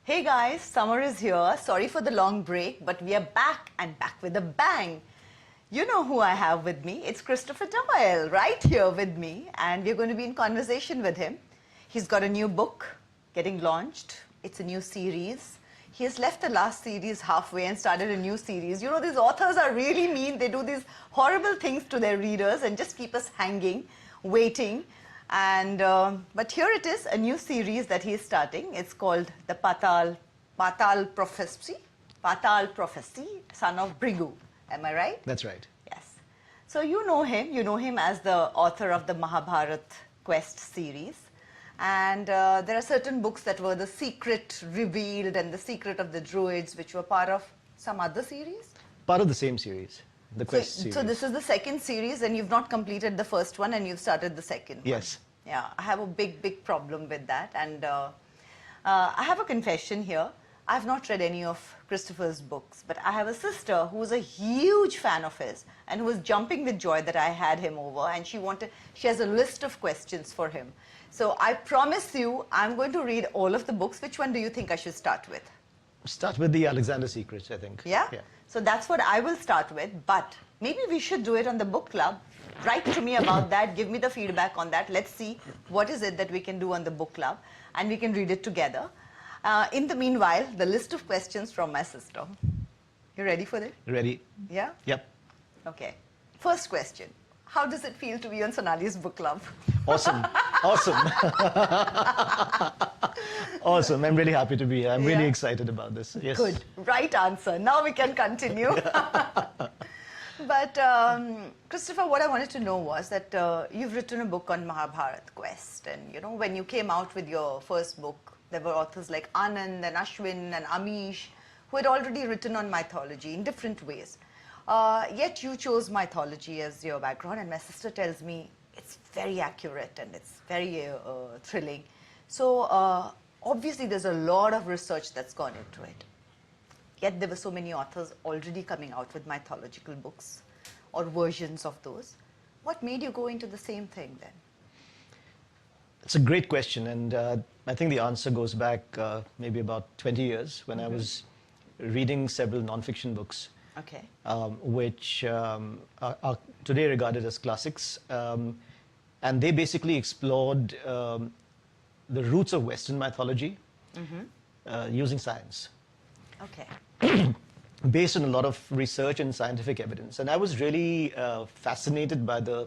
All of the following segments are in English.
Hey guys, summer is here. Sorry for the long break, but we are back and back with a bang. You know who I have with me. It's Christopher Doyle right here with me, and we're going to be in conversation with him. He's got a new book getting launched. It's a new series. He has left the last series halfway and started a new series. You know, these authors are really mean. They do these horrible things to their readers and just keep us hanging, waiting. And but here it is, a new series that he is starting. It's called the Patal Prophecy, son of Brigu. Am I right? That's right. Yes. So you know him. You know him as the author of the Mahabharat Quest series. And there are certain books that were the secret revealed and the secret of the Druids, which were part of some other series? Part of the same series, the Quest series. So this is the second series, and you've not completed the first one, and you've started the second one. Yes. Yeah, I have a big problem with that. And I have a confession here. I've not read any of Christopher's books, but I have a sister who's a huge fan of his and who was jumping with joy that I had him over, and she has a list of questions for him. So I promise you, I'm going to read all of the books. Which one do you think I should start with? Start with the Alexander Secrets, I think. Yeah? Yeah. So that's what I will start with, but maybe we should do it on the book club. Write to me about that, give me the feedback on that. Let's see what is it that we can do on the book club, and we can read it together. In the meanwhile, the list of questions from my sister. You ready for that? Ready? Yeah? Yep. Okay. First question. How does it feel to be on Sonali's book club? Awesome. Awesome. Awesome. I'm really happy to be here. I'm really excited about this. Yes. Good. Right answer. Now we can continue. But Christopher, what I wanted to know was that you've written a book on Mahabharat Quest, and you know, when you came out with your first book, there were authors like Anand and Ashwin and Amish who had already written on mythology in different ways. Yet you chose mythology as your background, and my sister tells me it's very accurate and it's very thrilling. So obviously there's a lot of research that's gone into it. Yet there were so many authors already coming out with mythological books or versions of those. What made you go into the same thing then? It's a great question, and I think the answer goes back maybe about 20 years when I was reading several non-fiction books. Okay. Which are today regarded as classics. And they basically explored the roots of Western mythology using science. Okay. Based on a lot of research and scientific evidence. And I was really fascinated by the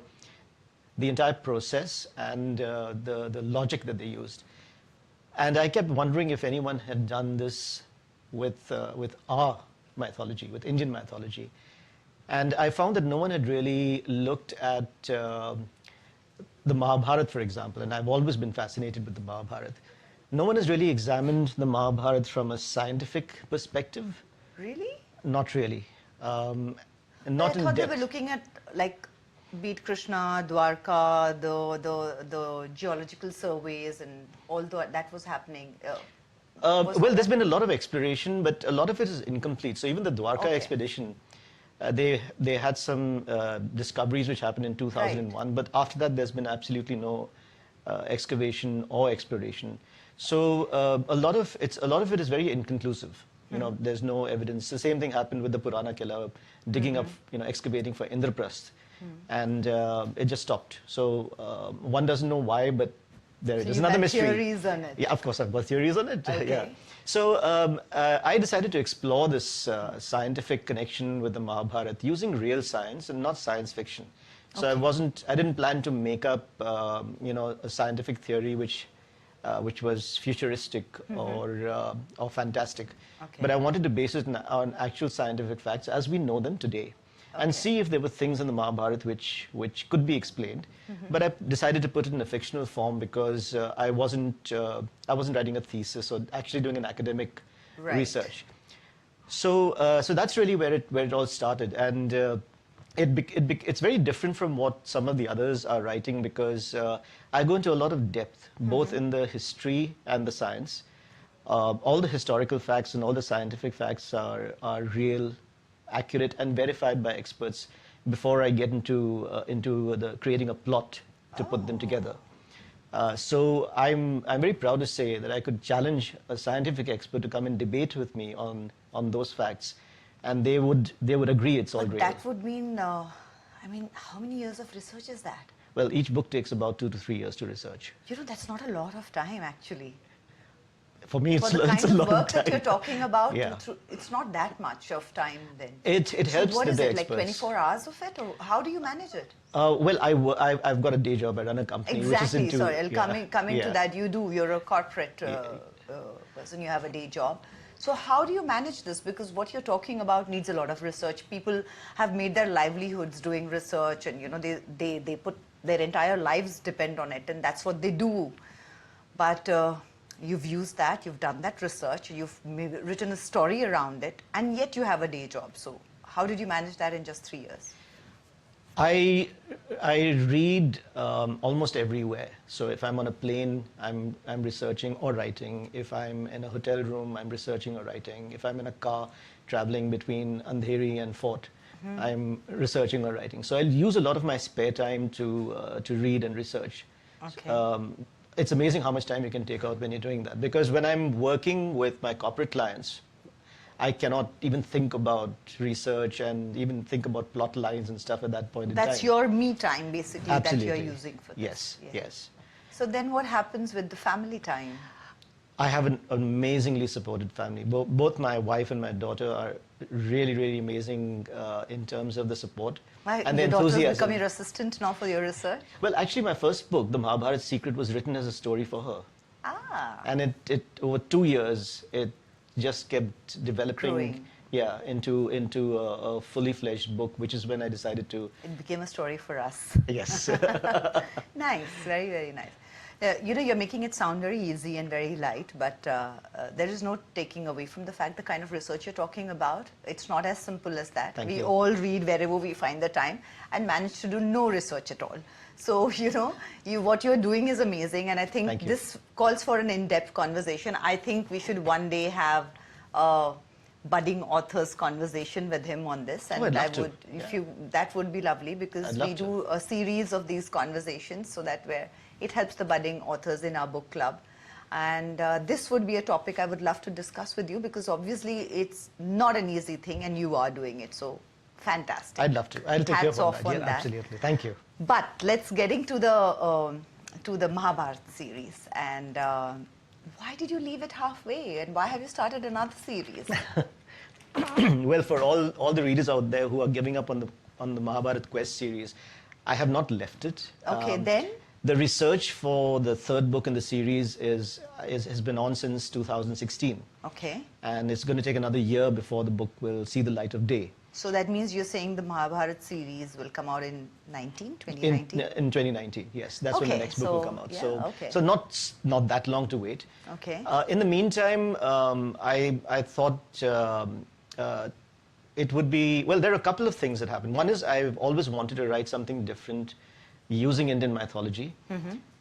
entire process and the logic that they used. And I kept wondering if anyone had done this with our mythology, with Indian mythology. And I found that no one had really looked at the Mahabharata, for example, and I've always been fascinated with the Mahabharata. No one has really examined the Mahabharata from a scientific perspective. Really? Not really. Not in I thought they depth. were looking at, like, Beat Krishna, Dwarka, the geological surveys, and all that was happening. Well, there's been a lot of exploration, but a lot of it is incomplete. So even the Dwarka expedition, they had some discoveries which happened in 2001, Right. but after that there's been absolutely no excavation or exploration. So a lot of it is very inconclusive. You know, there's no evidence. The same thing happened with the Purana Killa, digging up, excavating for Indraprasth, and it just stopped. So one doesn't know why, but there's another mystery. Theories on it. Yeah, of course, I've got theories on it. Okay. Yeah. So I decided to explore this scientific connection with the Mahabharata using real science and not science fiction. So I didn't plan to make up, a scientific theory which was futuristic or fantastic. Okay. But I wanted to base it on actual scientific facts as we know them today. And see if there were things in the Mahabharata which could be explained. But I decided to put it in a fictional form because I wasn't writing a thesis or actually doing an academic research. So that's really where it all started, and it's very different from what some of the others are writing because I go into a lot of depth, both in the history and the science. All the historical facts and all the scientific facts are real, accurate, and verified by experts before I get into the creating a plot to put them together. So I'm very proud to say that I could challenge a scientific expert to come and debate with me on those facts, and they would agree it's all But real. that would mean, I mean, how many years of research is that? Well, each book takes about 2 to 3 years to research. You know, that's not a lot of time, actually. For me, For it's, the it's kind a of long work time. that you're talking about, Yeah. it's not that much of time then. It So helps what that is they're it, like experts. 24 hours of it? Or how do you manage it? Well, I've got a day job. I run a company which is Exactly. into... Sorry, I'll come into yeah. that. You're a corporate person. You have a day job. So how do you manage this? Because what you're talking about needs a lot of research. People have made their livelihoods doing research, and you know they put their entire lives depend on it, and that's what they do. But you've used that, you've done that research, you've maybe written a story around it, and yet you have a day job. So how did you manage that in just 3 years? I read almost everywhere. So if I'm on a plane, I'm researching or writing. If I'm in a hotel room, I'm researching or writing. If I'm in a car traveling between Andheri and Fort, I'm researching or writing. So I'll use a lot of my spare time to read and research. Okay. It's amazing how much time you can take out when you're doing that. Because when I'm working with my corporate clients, I cannot even think about research and even think about plot lines and stuff at that point in time. That's your me time, basically, Absolutely. that you're using for this. Yes, yes. So then what happens with the family time? I have an amazingly supported family. Both my wife and my daughter are really, really amazing in terms of the support and the Your daughter has enthusiasm. become your assistant now for your research? Well, actually, my first book, The Mahabharat Secret, was written as a story for her. Ah. And it over 2 years, it just kept developing, Growing. yeah, into a fully fledged book, which is when I decided to. It became a story for us. Yes. Nice, very, very nice. You know, you're making it sound very easy and very light, but there is no taking away from the fact the kind of research you're talking about. It's not as simple as that. Thank we you. all read wherever we find the time and manage to do no research at all. So, you know, what you're doing is amazing, and I think Thank you. this calls for an in-depth conversation. I think we should one day have a budding author's conversation with him on this, and I'd love I to. would, if Yeah. that would be lovely, because I'd love we to. do a series of these conversations so that it helps the budding authors in our book club. And this would be a topic I would love to discuss with you, because obviously it's not an easy thing and you are doing it. So fantastic. I'd love to. I'll take Hats you up off on on that. that. Yeah, absolutely. Thank you. But let's get into the Mahabharat series. And why did you leave it halfway? And why have you started another series? Well, for all the readers out there who are giving up on the Mahabharat Quest series, I have not left it. Okay, then? The research for the third book in the series has been on since 2016. Okay. And it's going to take another year before the book will see the light of day. So that means you're saying the Mahabharat series will come out in 2019? In 2019, yes. That's when the Okay, next book will so, come out. yeah, So, okay. so not that long to wait. Okay. In the meantime, I thought it would be, well, there are a couple of things that happened. One is I've always wanted to write something different using Indian mythology.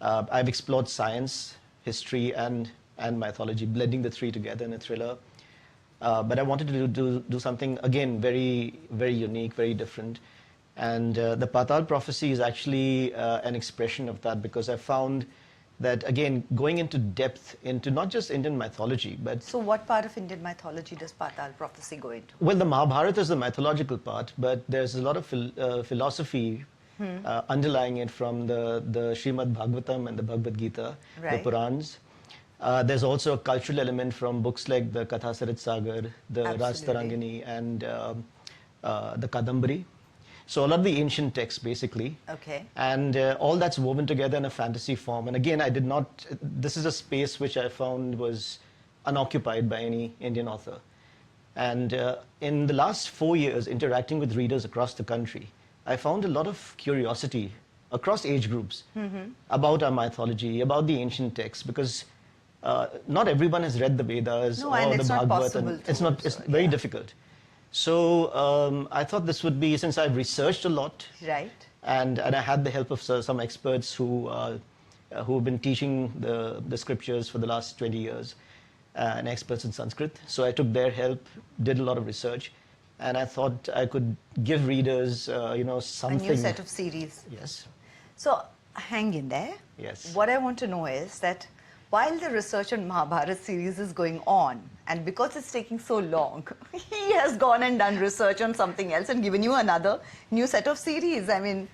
I've explored science, history, and mythology, blending the three together in a thriller. But I wanted to do something, again, very, very unique, very different. And the Patal prophecy is actually an expression of that, because I found that, again, going into depth into not just Indian mythology, but... So what part of Indian mythology does Patal prophecy go into? Well, the Mahabharata is the mythological part, but there's a lot of philosophy underlying it from the Srimad Bhagavatam and the Bhagavad Gita, Right. the Purans. There's also a cultural element from books like the Katha Sarit Sagar, the Absolutely. Rajtarangini, and the Kadambari. So a lot of the ancient texts, basically. Okay. And all that's woven together in a fantasy form. And again, this is a space which I found was unoccupied by any Indian author. And in the last 4 years, interacting with readers across the country, I found a lot of curiosity across age groups about our mythology, about the ancient texts, because not everyone has read the Vedas No, or and the it's not Bhagavad. possible And to it's not. also, It's very yeah. difficult. So I thought this would be, since I've researched a lot, Right. and I had the help of some experts who have been teaching the scriptures for the last 20 years, and experts in Sanskrit. So I took their help, did a lot of research, and I thought I could give readers, A something. new set of series. Yes. So hang in there. Yes. What I want to know is that while the research on Mahabharata series is going on, and because it's taking so long, he has gone and done research on something else and given you another new set of series. I mean,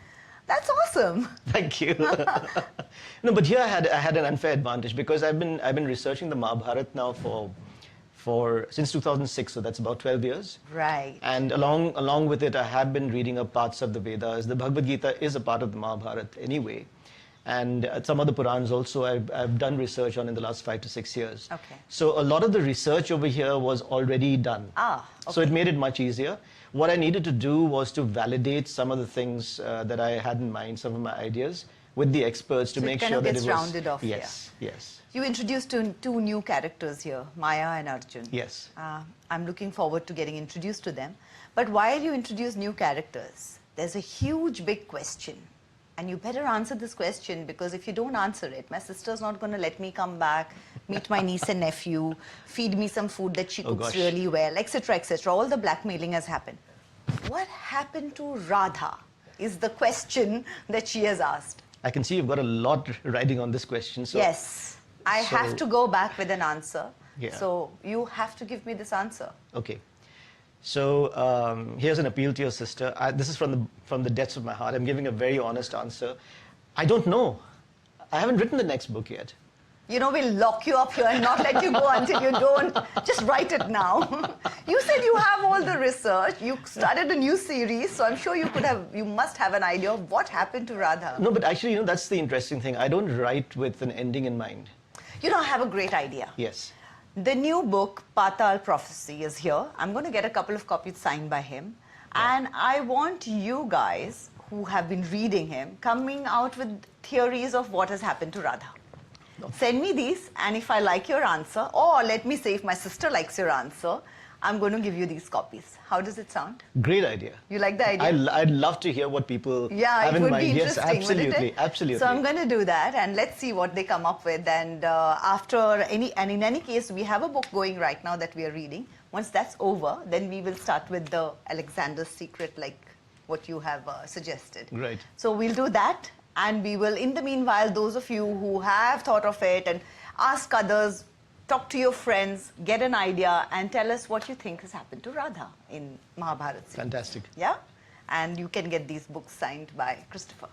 that's awesome. Thank you. No, but here I had an unfair advantage because I've been researching the Mahabharata now for since 2006, so that's about 12 years. Right. And along with it, I have been reading up parts of the Vedas. The Bhagavad Gita is a part of the Mahabharata anyway. And some other Purans also I've done research on in the last 5 to 6 years. Okay. So a lot of the research over here was already done. Okay. So it made it much easier. What I needed to do was to validate some of the things that I had in mind, some of my ideas, with the experts to So make it kind sure of that gets it was rounded off here. Yes. You introduced two new characters here, Maya and Arjun. Yes. I'm looking forward to getting introduced to them. But while you introduce new characters, there's a huge, big question. And you better answer this question, because if you don't answer it, my sister's not going to let me come back, meet my niece and nephew, feed me some food that she Oh, cooks gosh. really well, etc., etc. All the blackmailing has happened. What happened to Radha is the question that she has asked. I can see you've got a lot riding on this question. So Yes. I have so- to go back with an answer. Yeah. So you have to give me this answer. Okay. So here's an appeal to your sister. This is from the depths of my heart. I'm giving a very honest answer. I don't know. I haven't written the next book yet. You know, we'll lock you up here and not let you go until you don't. Just write it now. You said you have all the research. You started a new series, so I'm sure you must have an idea of what happened to Radha. No, but actually, that's the interesting thing. I don't write with an ending in mind. You know, I have a great idea. Yes. The new book, Patal Prophecy, is here. I'm going to get a couple of copies signed by him. Yeah. And I want you guys who have been reading him coming out with theories of what has happened to Radha. Send me these, and if I like your answer, or let me say if my sister likes your answer, I'm going to give you these copies. How does it sound? Great idea. You like the idea? I'd love to hear what people Yeah, have it in would mind. be Yes, interesting, absolutely, wouldn't it? absolutely. So I'm going to do that, and let's see what they come up with. And in any case, we have a book going right now that we are reading. Once that's over, then we will start with the Alexander's Secret, like what you have suggested. Right. So we'll do that, and we will, in the meanwhile, those of you who have thought of it, and ask others, talk to your friends, get an idea, and tell us what you think has happened to Radha in Mahabharata series. Fantastic. Yeah? And you can get these books signed by Christopher.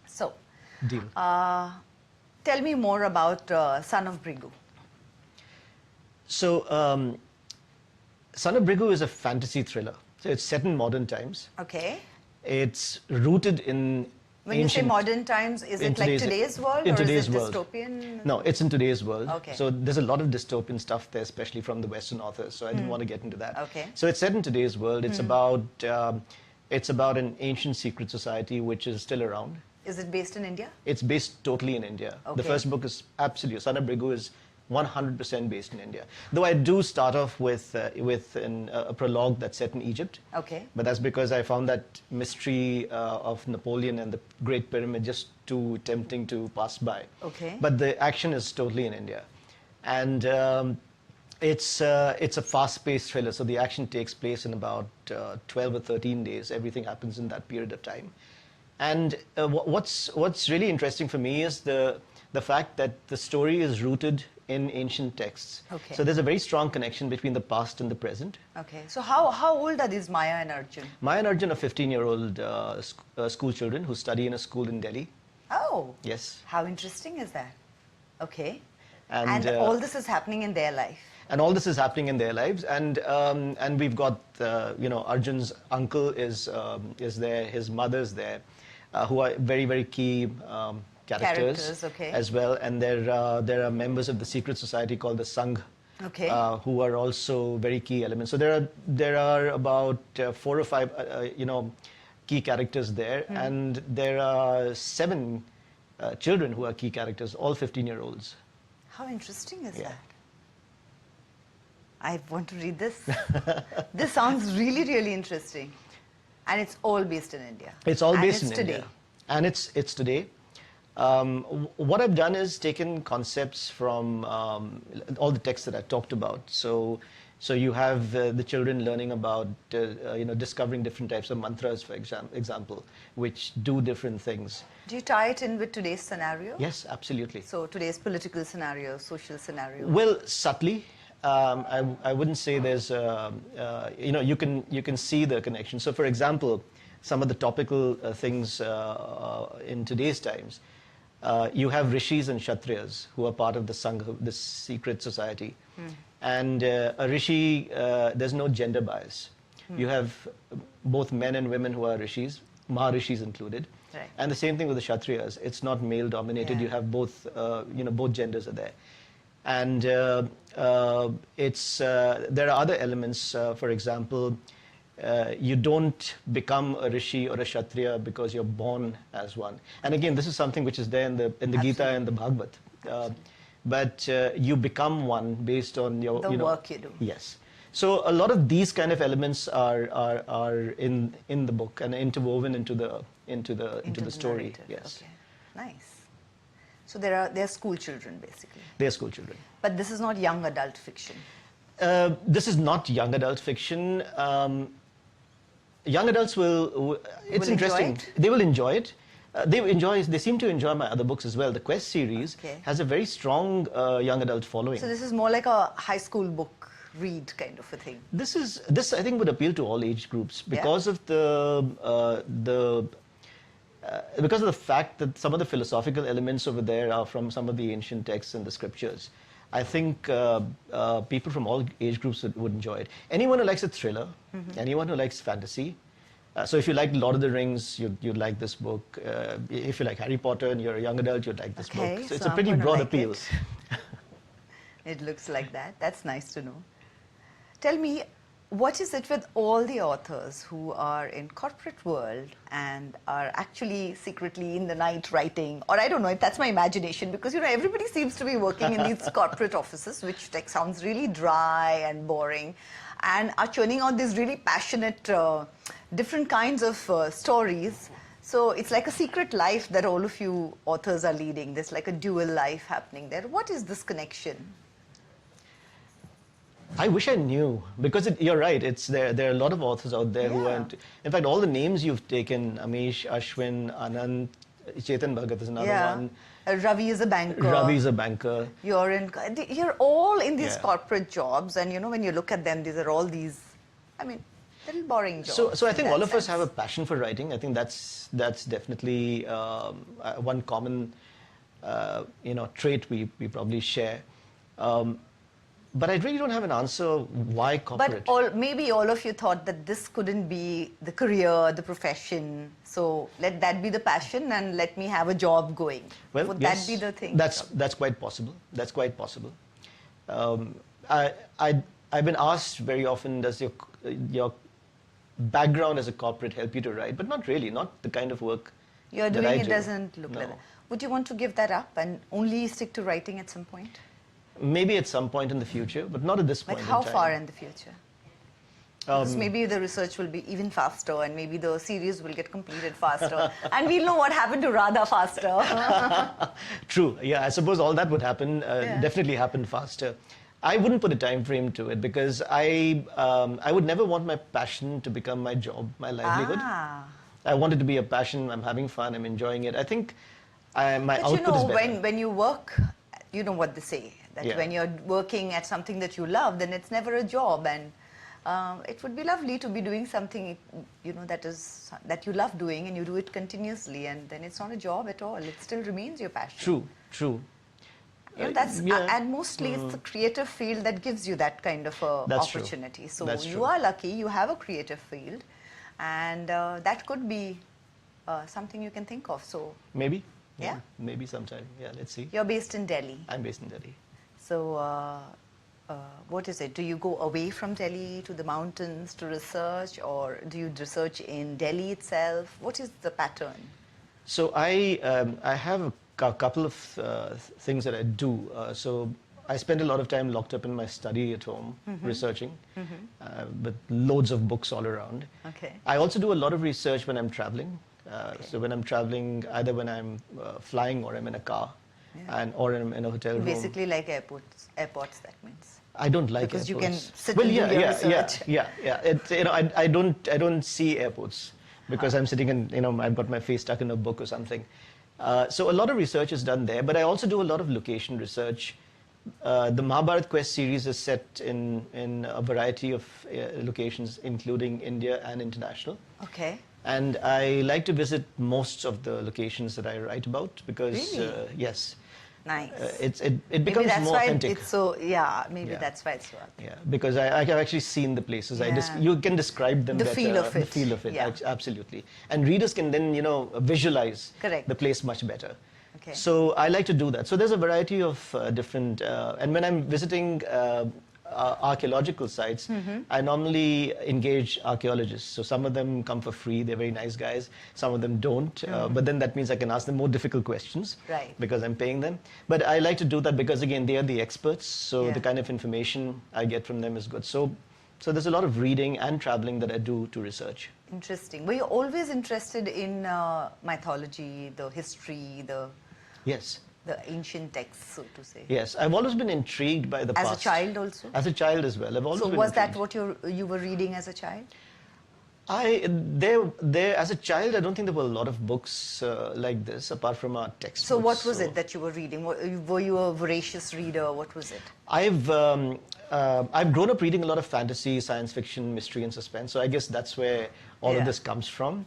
So, Deal. tell me more about Son of Brigu. So, Son of Brigu is a fantasy thriller. So it's set in modern times. Okay. It's rooted in When you say modern times, is it like today's world, in or today's is it world. dystopian? No, it's in today's world. Okay. So there's a lot of dystopian stuff there, especially from the Western authors. So I didn't want to get into that. Okay. So it's set in today's world. It's about an ancient secret society which is still around. Is it based in India? It's based totally in India. Okay. The first book is absolutely, Son of Brigu is 100% based in India. Though I do start off with a prologue that's set in Egypt. Okay. But that's because I found that mystery of Napoleon and the Great Pyramid just too tempting to pass by. Okay. But the action is totally in India. And it's a fast-paced thriller, so the action takes place in about 12 or 13 days. Everything happens in that period of time. And what's really interesting for me is the fact that the story is rooted in ancient texts. Okay. So there's a very strong connection between the past and the present. Okay. So how old are these Maya and Arjun? Maya and Arjun are 15-year-old school children who study in a school in Delhi. Oh. Yes. How interesting is that? Okay. And, all this is happening in their life. And all this is happening in their lives, and we've got Arjun's uncle is there, his mother's there, who are very, very key characters okay. as well, and there are members of the secret society called the Sangh, Okay. who are also very key elements. So there are about 4 or 5 key characters there, and there are 7 children who are key characters, all 15-year-olds. How interesting is Yeah. that? I want to read this. This sounds really, really interesting. And it's all based in India. It's all And based it's in today. India. And it's today. What I've done is taken concepts from all the texts that I talked about. So So you have the children learning about, discovering different types of mantras, for example, which do different things. Do you tie it in with today's scenario? Yes, absolutely. So today's political scenario, social scenario. Well, subtly. I wouldn't say there's, you can see the connection. So, for example, some of the topical things in today's times, you have rishis and kshatriyas who are part of the sangha, this secret society. And a rishi, there's no gender bias. You have both men and women who are rishis, maharishis included. Right. And the same thing with the kshatriyas. It's not male dominated. Yeah. You have both, both genders are there. And there are other elements. For example, you don't become a rishi or a kshatriya because you're born as one. And again, this is something which is there in the Gita and the Bhagavad. But you become one based on your The work you do. Yes. So a lot of these kind of elements are in the book and interwoven into the story. narrative. Yes. Okay. Nice. So they're school children basically. They're school children. But this is not young adult fiction. This is not young adult fiction. Young adults will it's Will interesting. enjoy it? They will enjoy it. They seem to enjoy my other books as well. The Quest series has a very strong young adult following. So this is more like a high school book read kind of a thing. This I think would appeal to all age groups because of because of the fact that some of the philosophical elements over there are from some of the ancient texts and the scriptures. I think people from all age groups would enjoy it. Anyone who likes a thriller, anyone who likes fantasy. So if you like Lord of the Rings, you'd like this book. If you like Harry Potter and you're a young adult, you'd like this book. So it's a pretty broad appeal. It looks like that. That's nice to know. Tell me, what is it with all the authors who are in corporate world and are actually secretly in the night writing, or I don't know, that's my imagination, because everybody seems to be working in these corporate offices, which sounds really dry and boring, and are churning out these really passionate, different kinds of stories. So it's like a secret life that all of you authors are leading. There's like a dual life happening there. What is this connection? I wish I knew, because you're right. There are a lot of authors out there who aren't. In fact, all the names you've taken, Amish, Ashwin, Anand, Chetan Bhagat is another one. Ravi is a banker. Ravi is a banker. You're all in these corporate jobs, and when you look at them, these are all these, little boring jobs. So I think all of us have a passion for writing. I think that's definitely one common trait we probably share. But I really don't have an answer why corporate. But maybe all of you thought that this couldn't be the career, the profession. So let that be the passion and let me have a job going. Well, Would yes, that be the thing? That's quite possible. That's quite possible. I've been asked very often, does your background as a corporate help you to write? But not really. Not the kind of work you're that doing. I It do. doesn't look like that. Would you want to give that up and only stick to writing at some point? Maybe at some point in the future, but not at this point. Like how in time. far in the future? Because maybe the research will be even faster, and maybe the series will get completed faster, and we'll know what happened to Radha faster. True. Yeah, I suppose all that would happen. Definitely happen faster. I wouldn't put a time frame to it because I would never want my passion to become my job, my livelihood. I want it to be a passion. I'm having fun. I'm enjoying it. I think my output is better. when you work, you know what they say, that when you're working at something that you love, then it's never a job, and it would be lovely to be doing something that you love doing, and you do it continuously, and then it's not a job at all. It still remains your passion. True. And mostly it's the creative field that gives you that kind of opportunity. True. So That's you true. are lucky, you have a creative field, and that could be something you can think of. So Maybe. Yeah. Maybe sometime. Yeah, let's see. you're based in Delhi. I'm based in Delhi. So what is it? Do you go away from Delhi to the mountains to research, or do you research in Delhi itself? What is the pattern? So I have a couple of things that I do. So I spend a lot of time locked up in my study at home, researching, with loads of books all around. Okay. I also do a lot of research when I'm traveling. So when I'm traveling, either when I'm flying or I'm in a car, or I'm in a hotel room. Basically like airports, that means. I don't like Because airports. you can sit well, and yeah, do your yeah, research. yeah. I don't see airports because I'm sitting and I've got my face stuck in a book or something. So a lot of research is done there, but I also do a lot of location research. The Mahabharat Quest series is set in a variety of locations, including India and international. Okay. And I like to visit most of the locations that I write about because, Really? yes, Nice. it becomes more authentic. It's so, yeah, maybe Yeah. that's why it's so authentic. Yeah, because I've actually seen the places. Yeah. You can describe them The better. feel of The it. feel of it, Yeah. absolutely. And readers can then, visualize Correct. the place much better. Okay. So I like to do that. So there's a variety of different, and when I'm visiting archaeological sites, I normally engage archaeologists. So some of them come for free, they're very nice guys. Some of them don't, but then that means I can ask them more difficult questions Right. because I'm paying them. But I like to do that because, again, they are the experts, so Yeah. the kind of information I get from them is good. So there's a lot of reading and traveling that I do to research. Interesting. Were you always interested in mythology, the history, Yes. the ancient texts, so to say? Yes, I've always been intrigued by the As past. a child also? As a child as well. I've always So been was that intrigued. what you were reading as a child? As a child, I don't think there were a lot of books like this, apart from our textbooks. So what was it that you were reading? Were you a voracious reader? What was it? I've grown up reading a lot of fantasy, science fiction, mystery, and suspense. So I guess that's where all Yeah. of this comes from.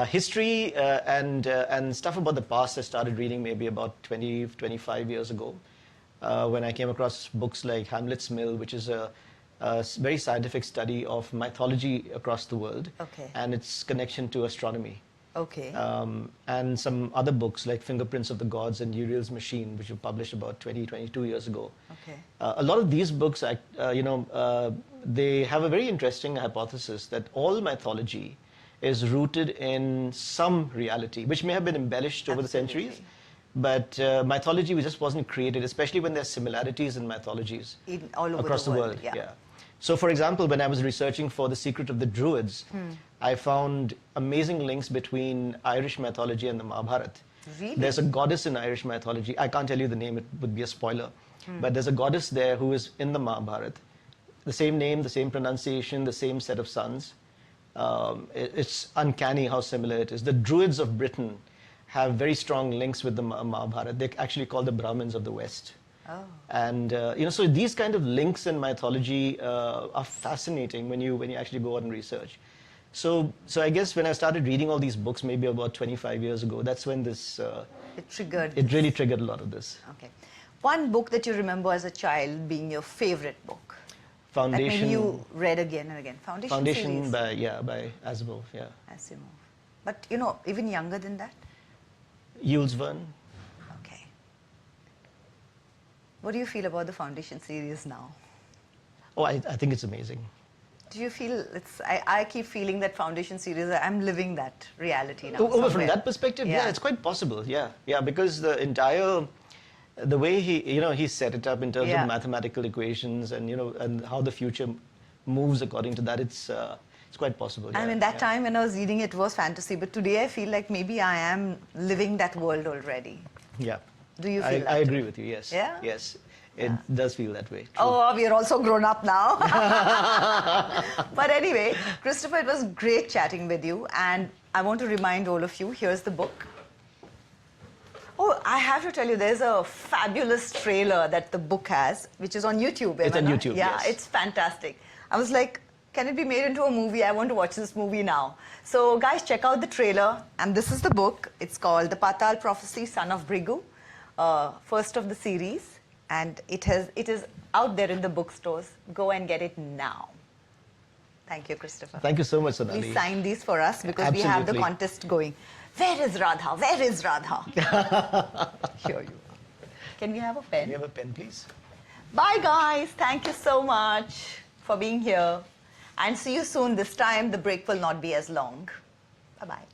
History and stuff about the past I started reading maybe about 20, 25 years ago when I came across books like Hamlet's Mill, which is a very scientific study of mythology across the world Okay. and its connection to astronomy. Okay. And some other books like Fingerprints of the Gods and Uriel's Machine, which were published about 20, 22 years ago. Okay. A lot of these books, they have a very interesting hypothesis that all mythology is rooted in some reality, which may have been embellished over the Absolutely. centuries. But mythology just wasn't created, especially when there's similarities in mythologies All over across the world. Yeah. So, for example, when I was researching for The Secret of the Druids, I found amazing links between Irish mythology and the Mahabharata. Really? There's a goddess in Irish mythology. I can't tell you the name, it would be a spoiler. But there's a goddess there who is in the Mahabharata. The same name, the same pronunciation, the same set of sons. It's uncanny how similar it is. The Druids of Britain have very strong links with the Mahabharata. They're actually called the Brahmins of the West. Oh. And so these kind of links in mythology are fascinating when you actually go out and research. So I guess when I started reading all these books, maybe about 25 years ago, that's when this It really triggered a lot of this. Okay. One book that you remember as a child being your favorite book? That maybe Foundation. you read again and again. Foundation series. by Asimov, yeah. Asimov. But even younger than that? Jules Verne. Okay. What do you feel about the Foundation series now? Oh, I think it's amazing. Do you feel I keep feeling that Foundation series, I'm living that reality now. From somewhere. that perspective, yeah, it's quite possible. Yeah, because the way he set it up in terms Yeah. of mathematical equations and and how the future moves according to that, it's quite possible. I Yeah, mean, that yeah. time when I was reading it was fantasy, but today I feel like maybe I am living that world already. Yeah. Do you feel that I too? agree with you. Yes. Yeah? Yes. It does feel that way. True. Oh, we are also grown up now. But anyway, Christopher, it was great chatting with you. And I want to remind all of you, here's the book. Oh, I have to tell you, there's a fabulous trailer that the book has, which is on YouTube. It's on Emma, YouTube, Yeah, yes. it's fantastic. I was like, can it be made into a movie? I want to watch this movie now. So guys, check out the trailer. And this is the book. It's called The Patal Prophecy, Son of Brigu, first of the series. And it is out there in the bookstores. Go and get it now. Thank you, Christopher. Thank you so much, Sonali. Please sign these for us because we have the Absolutely. contest going. Where is Radha? Where is Radha? Here you are. Can we have a pen? Can you have a pen, please? Bye, guys. Thank you so much for being here. And see you soon. This time, the break will not be as long. Bye-bye.